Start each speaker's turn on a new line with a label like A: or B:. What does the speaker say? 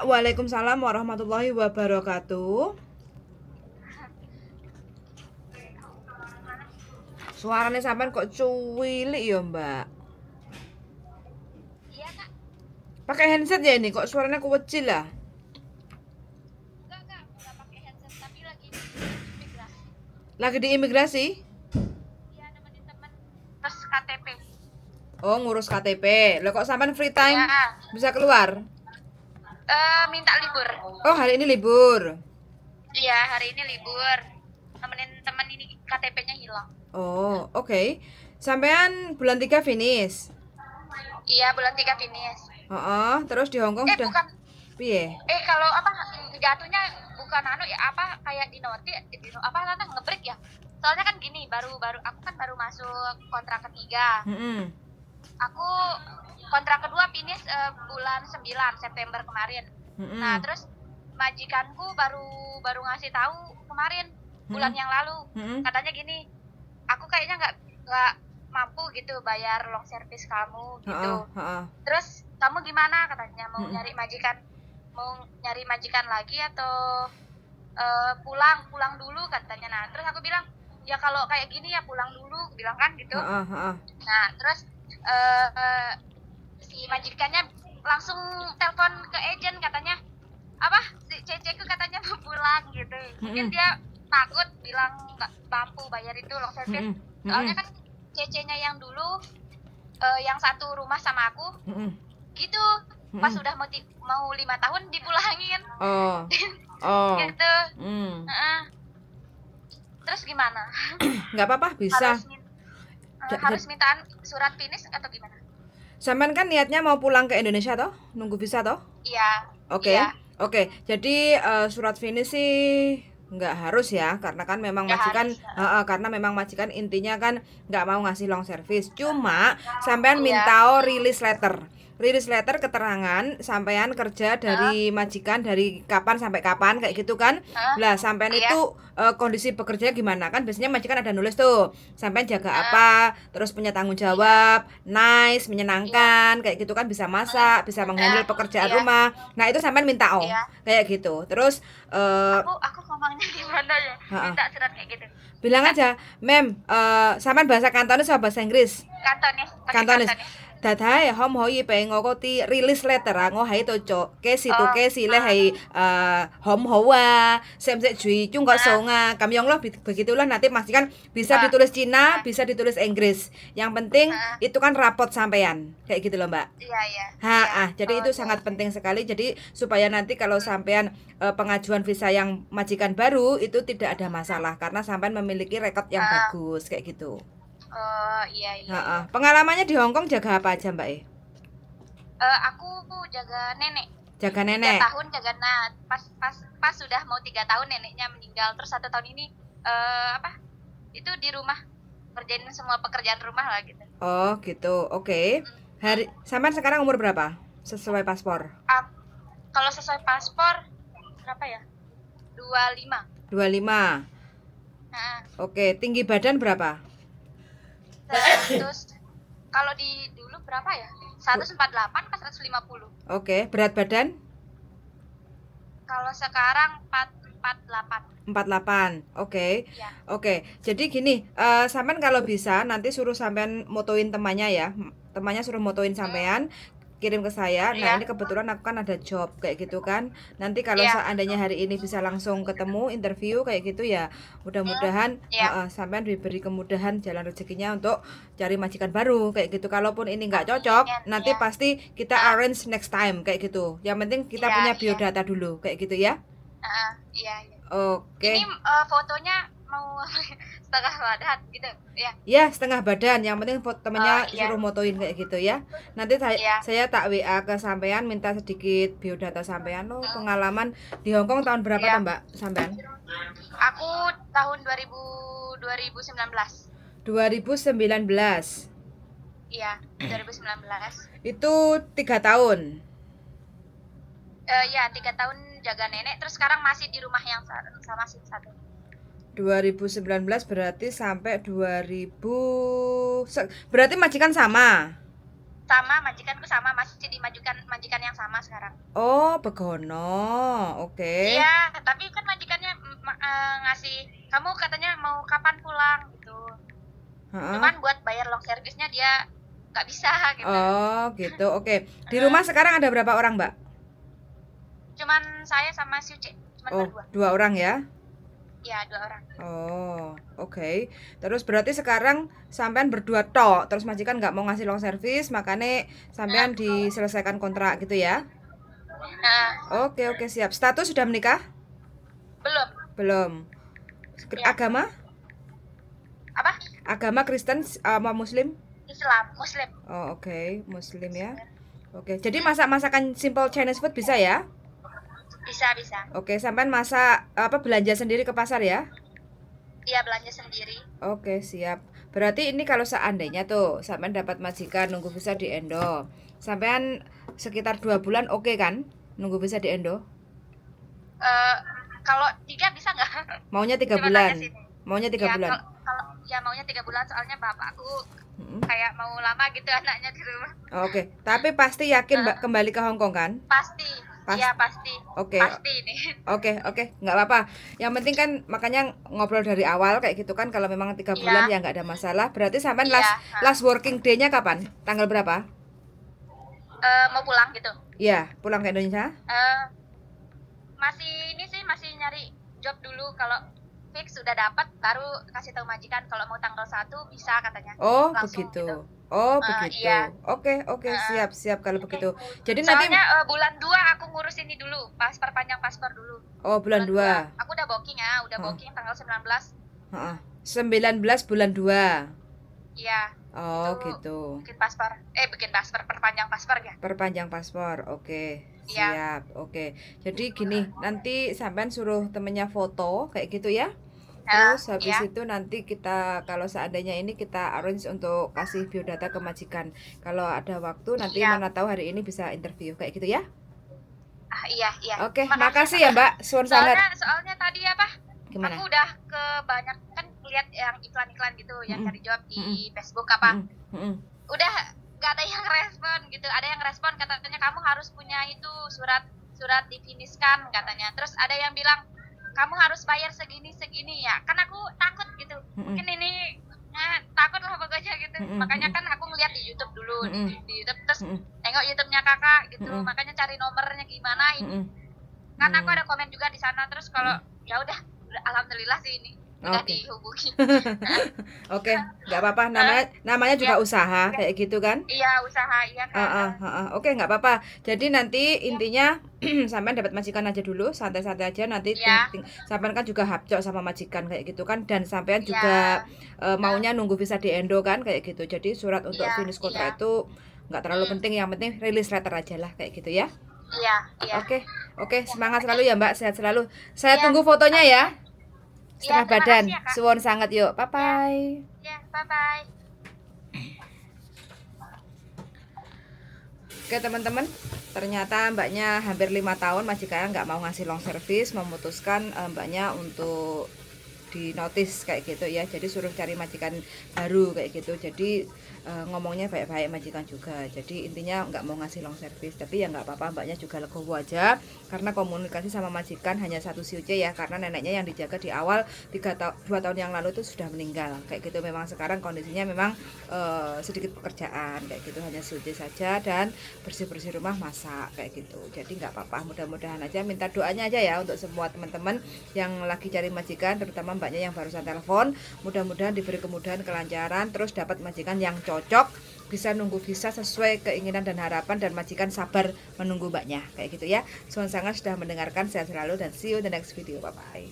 A: Waalaikumsalam warahmatullahi wabarakatuh. Suaranya sampean kok cuwilik ya, Mbak?
B: Iya kak,
A: Pakai handset ya ini kok suaranya kecil lah.
B: enggak pakai headset tapi lagi di imigrasi.
A: Lagi di imigrasi?
B: Iya nemenin temen. Terus KTP.
A: Oh, ngurus KTP. Lah kok sampean free time?
B: Iya,
A: Bisa keluar?
B: minta libur.
A: Oh, hari ini libur.
B: Iya hari ini libur. Nemenin temen ini KTP-nya hilang.
A: Oh, oke. Sampean bulan 3 finish.
B: Iya bulan 3 finish.
A: Heeh, terus di Hong Kong sudah
B: Bukan.
A: piye?
B: Kalau apa jatuhnya bukan anu ya apa kayak di noti apa tante ngebreak ya. Soalnya kan gini baru aku kan baru masuk kontrak ketiga.
A: Heeh.
B: Aku kontrak kedua finish bulan 9 September kemarin. Nah,
A: Heeh.
B: terus majikanku baru baru ngasih tahu kemarin bulan
A: Heeh.
B: yang lalu.
A: Heeh.
B: Katanya gini, aku kayaknya nggak mampu gitu bayar long service kamu gitu.
A: Heeh, heeh.
B: Terus kamu gimana katanya mau
A: Heeh.
B: nyari majikan lagi atau pulang dulu katanya. Nah, terus aku bilang ya kalau kayak gini ya pulang dulu, bilang kan gitu.
A: Heeh, heeh.
B: Nah, terus eh si majikannya langsung telepon ke agent katanya apa si ceceku katanya mau pulang gitu. Mungkin
A: Heeh.
B: dia takut bilang nggak mampu bayar itu long service.
A: Heeh. Heeh.
B: Soalnya kan cecenya yang dulu yang satu rumah sama aku
A: Heeh.
B: gitu. Pas
A: Heeh.
B: udah mau 5 tahun dipulangin.
A: Oh. Oh.
B: Gitu.
A: Hmm.
B: Heeh. Terus gimana?
A: Nggak apa-apa, bisa.
B: Harus harus mintaan surat finish atau gimana?
A: Sampean kan niatnya mau pulang ke Indonesia toh? Nunggu visa toh?
B: Iya, iya,
A: Oke. Oke. Jadi surat finish sih nggak harus ya, karena kan memang
B: nggak harus.
A: majikan karena memang majikan intinya kan nggak mau ngasih long service. Cuma sampean
B: Iya.
A: minta release letter. Release letter keterangan sampean kerja
B: Heeh,
A: dari majikan dari kapan sampai kapan kayak gitu kan.
B: heeh,
A: Lah sampean
B: iya,
A: itu kondisi bekerja gimana kan biasanya majikan ada nulis tuh. Sampean jaga
B: heeh,
A: apa, terus punya tanggung
B: iya,
A: jawab, nice,
B: iya,
A: menyenangkan kayak gitu kan, bisa
B: heeh,
A: masak, bisa
B: heeh,
A: menghandle pekerjaan
B: iya,
A: rumah. Nah, itu sampean minta
B: iya.
A: kayak gitu. Terus
B: Aku ngomongnya gimana ya?
A: heeh,
B: Minta surat kayak gitu.
A: bilang
B: Kak,
A: aja, "Mem, sampean bahasa Kantonis sama bahasa Inggris?"
B: kantonis, pakai
A: Kantonis.
B: kantonis.
A: Dadae hom hoi pe ngokoti release letter ngo hai to cho ke si to
B: Oh,
A: ke si le
B: heeh,
A: hai hom hoa sem se cui chung ko
B: heeh,
A: songa kamyong loh begitulah nanti pastikan bisa
B: heeh,
A: ditulis Cina
B: heeh,
A: bisa ditulis Inggris yang penting
B: heeh.
A: itu kan rapot sampean kayak gitu loh Mbak.
B: Iya, iya, iya.
A: Jadi
B: Oh,
A: itu
B: iya,
A: sangat
B: iya.
A: penting sekali. Jadi supaya nanti kalau
B: Hmm,
A: sampean pengajuan visa yang majikan baru itu tidak ada masalah karena sampean memiliki rekod yang
B: heeh.
A: bagus kayak gitu.
B: Oh, iya, iya, iya.
A: Pengalamannya di Hong Kong jaga apa aja Mbak?
B: Aku jaga nenek.
A: Jaga
B: tiga
A: nenek.
B: tahun jaga nah pas sudah mau 3 tahun neneknya meninggal terus 1 tahun ini apa itu di rumah kerjain semua pekerjaan rumah lah gitu.
A: Oh, gitu. Oke.
B: Mm.
A: Sampean sekarang umur berapa? Sesuai paspor.
B: Kalau sesuai paspor berapa ya 25.
A: 25.
B: Nah,
A: Oke, tinggi badan berapa?
B: terus kalau di dulu berapa ya 148 pas 150.
A: Oke, berat badan
B: Kalau sekarang 448.
A: 48. Oke.
B: Ya.
A: Oke. Jadi gini, sampean kalau bisa nanti suruh sampean motoin temannya ya. Temannya suruh motoin
B: Hmm,
A: sampean, kirim ke saya. Nah,
B: iya,
A: ini kebetulan aku kan ada job kayak gitu kan. Nanti kalau
B: iya.
A: seandainya hari ini bisa langsung ketemu interview kayak gitu ya,
B: Hmm,
A: mudah-mudahan
B: iya.
A: sampean diberi kemudahan jalan rezekinya untuk cari majikan baru kayak gitu. Kalaupun ini nggak
B: Amin,
A: cocok, nanti
B: iya.
A: pasti kita
B: Ah,
A: arrange next time kayak gitu. Yang penting kita
B: iya,
A: punya
B: iya.
A: biodata dulu kayak gitu ya.
B: Iya, iya. Ini
A: Oke.
B: fotonya mau setengah badan gitu ya.
A: Ya, setengah badan. Yang penting temennya
B: Iya,
A: suruh motoin kayak gitu ya. Nanti
B: iya.
A: saya tak WA ke sampean minta sedikit biodata sampean. Oh,
B: Hmm,
A: pengalaman di Hong Kong tahun berapa tuh,
B: iya.
A: Mbak? Sampean?
B: Aku tahun 2019.
A: 2019.
B: Iya, 2019.
A: Itu 3 tahun.
B: Ya 3 tahun jaga nenek. Terus sekarang masih di rumah yang sama si satu.
A: 2019 berarti sampai 2000 berarti majikan sama.
B: sama majikanku sama masih dimajukan majikan yang sama sekarang.
A: Oh, begono. Oke.
B: Iya, tapi kan majikannya ngasih kamu katanya mau kapan pulang gitu.
A: Heeh.
B: Cuman buat bayar long service-nya dia nggak bisa gitu.
A: Oh, gitu. Oke. Di rumah sekarang ada berapa orang, Mbak?
B: Cuman saya sama Suci, cuman
A: Oh,
B: berdua.
A: 2 orang ya?
B: Iya, 2 orang.
A: Oh, oke. Terus berarti sekarang sampean berdua tok, terus majikan nggak mau ngasih long service, makanya sampean diselesaikan kontrak gitu ya?
B: Nah,
A: Oke, oke, siap. Status sudah menikah?
B: belum.
A: Belum.
B: Ya.
A: Agama?
B: Apa?
A: Agama Kristen sama Muslim?
B: Islam, Muslim.
A: Oh, oke, Muslim ya. Oke, jadi masak-masakan simple Chinese food bisa ya?
B: Bisa.
A: Oke, sampean masak belanja sendiri ke pasar ya?
B: Iya, belanja sendiri.
A: Oke, siap. Berarti ini kalau seandainya tuh sampean dapat majikan nunggu visa di Indo, sampean sekitar 2 bulan oke kan? Nunggu visa di Indo?
B: Kalau 3 bisa nggak?
A: Maunya 3
B: Coba
A: bulan.
B: tanya sini.
A: Maunya 3
B: Ya,
A: bulan.
B: kalau ya maunya 3 bulan soalnya bapakku
A: Mm-mm.
B: kayak mau lama gitu anaknya di rumah.
A: Oke, tapi pasti yakin Mbak kembali ke Hong Kong kan?
B: Pasti. Iya, pasti.
A: Oke.
B: Pasti ini.
A: Oke, nggak apa-apa. Yang penting kan makanya ngobrol dari awal kayak gitu kan. Kalau memang 3
B: Iya.
A: bulan ya nggak ada masalah. Berarti sampean
B: Iya,
A: last working day-nya kapan? Tanggal berapa?
B: mau pulang gitu.
A: Iya, pulang ke Indonesia.
B: Masih nyari job dulu, kalau fix sudah dapat baru kasih tahu majikan kalau mau tanggal 1 bisa katanya.
A: Oh,
B: Langsung
A: begitu.
B: gitu.
A: Oh, begitu.
B: Iya.
A: Oke, siap kalau begitu. Jadi nanti
B: Soalnya bulan 2 aku ngurus ini dulu, perpanjang paspor dulu.
A: oh, bulan 2.
B: Aku udah booking ya, booking tanggal 19.
A: Heeh. 19 bulan 2.
B: Iya.
A: Oh,
B: Itu
A: gitu.
B: bikin paspor, perpanjang paspor ya.
A: Perpanjang paspor. Oke.
B: Iya.
A: Siap. Oke. Jadi gini, nanti sampean suruh temennya foto kayak gitu ya. Terus habis
B: Iya.
A: itu nanti kita kalau seandainya ini kita arrange untuk kasih biodata ke majikan. Kalau ada waktu nanti
B: Iya.
A: mana tahu hari ini bisa interview kayak gitu ya.
B: Iya.
A: Oke, makasih ya Mbak. Suwun sangat.
B: Soalnya tadi apa?
A: Gimana?
B: Aku udah banyak kan lihat yang iklan-iklan gitu, yang cari job di Facebook
A: Mm-mm.
B: udah gak ada yang respon gitu. Ada yang respon katanya kamu harus punya itu surat difiniskan katanya. Terus ada yang bilang kamu harus bayar segini ya. Kan aku takut gitu. Mungkin ini takut lah pokoknya gitu. Makanya kan aku ngeliat di YouTube dulu, di YouTube terus tengok YouTube-nya kakak gitu. Makanya cari nomornya gimana ini. Karena aku ada komen juga di sana. Terus kalau ya udah alhamdulillah sih ini udah dihubungi.
A: Oke, nggak apa-apa. Namanya juga usaha kayak gitu kan?
B: Iya, usaha iya kan.
A: Oke, nggak apa-apa. Jadi nanti intinya sampean dapat majikan aja dulu, santai-santai aja. Nanti sampean kan juga hapcok sama majikan kayak gitu kan, dan sampean juga maunya nunggu visa di Indo kan kayak gitu. Jadi surat untuk finish kontrak itu nggak terlalu penting. Yang penting release letter aja lah kayak gitu ya.
B: Iya.
A: Oke, semangat selalu ya Mbak, sehat selalu. Saya tunggu fotonya ya. Setengah badan.
B: Ya,
A: Suwon sangat yuk. Bye-bye.
B: Ya, bye-bye.
A: Oke teman-teman, ternyata mbaknya hampir 5 tahun majikannya nggak mau ngasih long service, memutuskan mbaknya untuk di notice kayak gitu ya. Jadi suruh cari majikan baru kayak gitu. Jadi ngomongnya baik-baik majikan juga. Jadi intinya nggak mau ngasih long service, tapi ya nggak apa-apa, mbaknya juga legowo aja karena komunikasi sama majikan hanya satu COC ya, karena neneknya yang dijaga di awal 2 tahun yang lalu itu sudah meninggal kayak gitu. Memang sekarang kondisinya memang sedikit pekerjaan kayak gitu, hanya COC saja dan bersih-bersih rumah, masak kayak gitu. Jadi nggak apa-apa, mudah-mudahan aja, minta doanya aja ya untuk semua teman-teman yang lagi cari majikan, terutama mbaknya yang barusan telepon. Mudah-mudahan diberi kemudahan, kelancaran, terus dapat majikan yang cocok, bisa nunggu visa sesuai keinginan dan harapan, dan majikan sabar menunggu mbaknya kayak gitu ya. Suwun sangat sudah mendengarkan, sehat selalu dan see you in the next video. Bye bye.